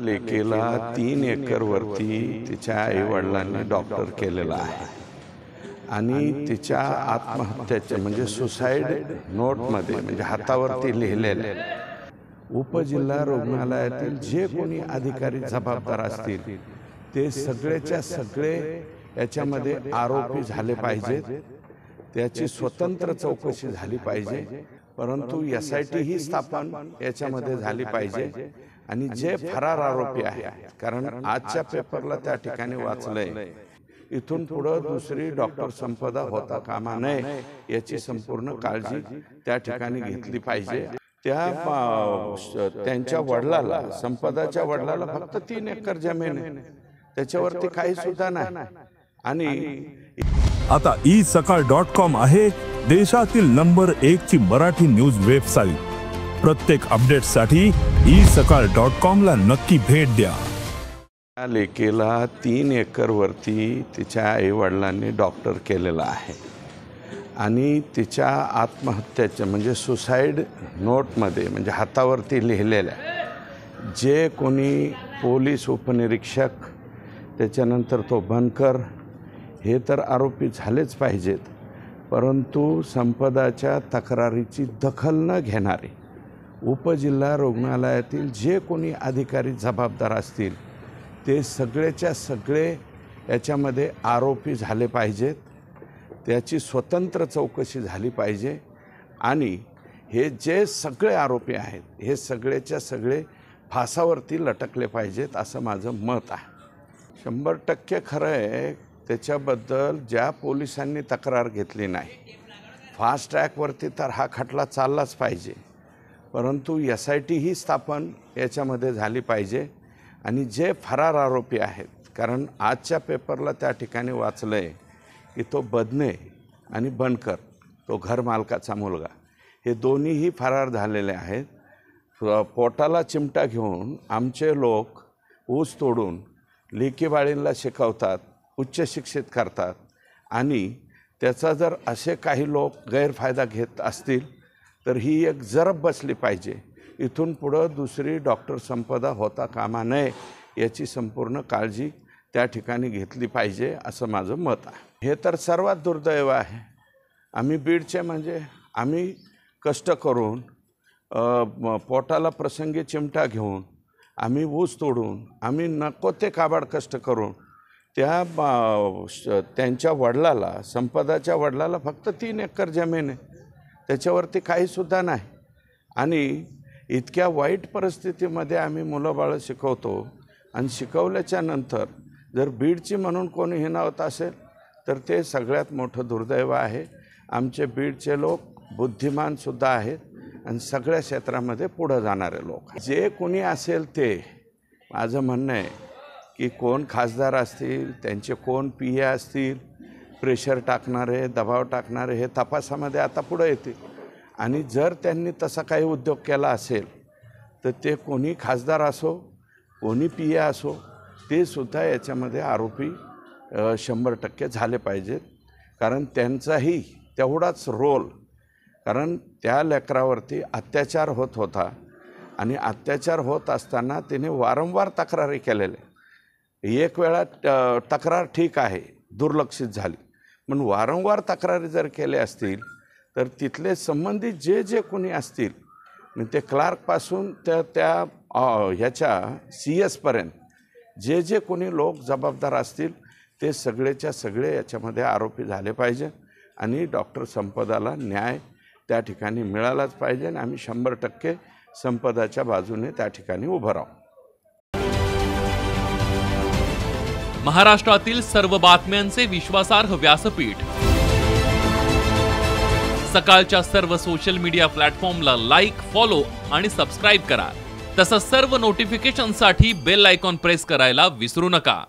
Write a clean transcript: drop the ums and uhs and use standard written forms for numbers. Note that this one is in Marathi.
लेकीला 3 एकरवरती तिच्या आईवडिलांनी डॉक्टर केलेला आहे आणि तिच्या आत्महत्येचे म्हणजे सुसाईड नोटमध्ये म्हणजे हातावरती लिहिलेले उपजिल्हा रुग्णालयातील जे कोणी अधिकारी जबाबदार असतील ते सगळेच्या सगळे याच्यामध्ये आरोपी झाले पाहिजेत। त्याची स्वतंत्र चौकशी झाली पाहिजे, परंतु SIT ही स्थापन याच्यामध्ये झाली पाहिजे आणि जे फरार आरोपी आहेत, कारण आजच्या पेपरला त्या ठिकाणी वाचलंय, इथून पुढे दुसरी डॉक्टर संपदा होता कामा नये याची संपूर्ण काळजी त्या ठिकाणी घेतली पाहिजे। त्यांच्या वडिलाला, संपदाच्या वडिलाला फक्त 3 एकर जमीन आहे, त्याच्यावरती काही सुद्धा नाही। आणि आता isakal.com आहे देशातील नंबर 1 ची मराठी न्यूज वेबसाईट। प्रत्येक अपडेटसाठी isakal.com ला नक्की भेट द्या। लेकीला 3 एकरवरती तिच्या आईवडिलांनी डॉक्टर केलेला आहे आणि तिच्या आत्महत्येचे म्हणजे सुसाईड नोटमध्ये म्हणजे हातावरती लिहिलेल्या जे कोणी पोलीस उपनिरीक्षक, त्याच्यानंतर तो बनकर, हे तर आरोपी झालेच पाहिजेत, परंतु संपदाच्या तक्रारीची दखल न घेणारे उपजिल्हा रुग्णालयातील जे कोणी अधिकारी जबाबदार असतील ते सगळेच्या सगळे याच्यामध्ये आरोपी झाले पाहिजेत। त्याची स्वतंत्र चौकशी झाली पाहिजे आणि हे जे सगळे आरोपी आहेत हे सगळेच्या सगळे फासावरती लटकले पाहिजेत असं माझं मत आहे। 100% खरं आहे, त्याच्याबद्दल ज्या पोलिसांनी तक्रार घेतली नाही, फास्ट ट्रॅकवरती तर हा खटला चाललाच पाहिजे, परंतु SIT ही स्थापन याच्यामध्ये झाली पाहिजे आणि जे फरार आरोपी आहेत, कारण आजच्या पेपरला त्या ठिकाणी वाचलंय की तो बदने आणि बनकर, तो घरमालकाचा मुलगा, हे दोन्हीही फरार झालेले आहेत। पोटाला चिमटा घेऊन आमचे लोक ऊस तोडून लेकीबाळींना शिकवतात, उच्च शिक्षित करतात आणि त्याचा जर असे काही लोक गैरफायदा घेत असतील तर ही एक जरब बसली पाहिजे। इथून पुढं दुसरी डॉक्टर संपदा होता कामा नये याची संपूर्ण काळजी त्या ठिकाणी घेतली पाहिजे असं माझं मत आहे। हे तर सर्वात दुर्दैव आहे। आम्ही बीडचे म्हणजे आम्ही कष्ट करून पोटाला प्रसंगी चिमटा घेऊन, आम्ही ऊस तोडून, आम्ही नको ते काबाड कष्ट करून त्यांच्या वडिलाला, संपदाच्या वडिलाला फक्त 3 एकर जमीन आहे, त्याच्यावरती काही सुद्धा नाही आणि इतक्या वाईट परिस्थितीमध्ये आम्ही मुलं बाळं शिकवतो आणि शिकवल्याच्या नंतर जर बीडची म्हणून कोणी हिणावत असेल तर ते सगळ्यात मोठं दुर्दैव आहे। आमचे बीडचे लोक बुद्धिमानसुद्धा आहेत आणि सगळ्या क्षेत्रामध्ये पुढं जाणारे लोक, जे कोणी असेल ते, माझं म्हणणं आहे की कोण खासदार असतील, त्यांचे कोण PA असतील, प्रेशर टाकणारे, दबाव टाकणारे, हे तपासामध्ये आता पुढं येतील आणि जर त्यांनी तसा काही उद्योग केला असेल तर ते कोणी खासदार असो, कोणी PA असो, ते सुद्धा याच्यामध्ये आरोपी 100% झाले पाहिजेत, कारण त्यांचाही तेवढाच रोल, कारण त्या लेकरावरती अत्याचार होत होता आणि अत्याचार होत असताना तिने वारंवार तक्रारी केलेल्या, एक वेळा तक्रार ठीक आहे दुर्लक्षित झाली, पण वारंवार तक्रारी जर केले असतील तर तिथले संबंधित जे कोणी असतील, ते क्लार्कपासून त्या ह्याच्या CS पर्यंत जे कोणी लोक जबाबदार असतील ते सगळेच्या सगळे याच्यामध्ये आरोपी झाले पाहिजे आणि डॉक्टर संपदाला न्याय त्या ठिकाणी मिळालाच पाहिजे आणि आम्ही 100% संपदाच्या बाजूने त्या ठिकाणी उभं राहू। महाराष्ट्रातील सर्व बातम्यांचे विश्वासार्ह व्यासपीठ, सकाळच्या सर्व सोशल मीडिया प्लॅटफॉर्मला लाईक, फॉलो आणि सबस्क्राईब करा। तसंच सर्व नोटिफिकेशनसाठी बेल आयकॉन प्रेस करायला विसरू नका।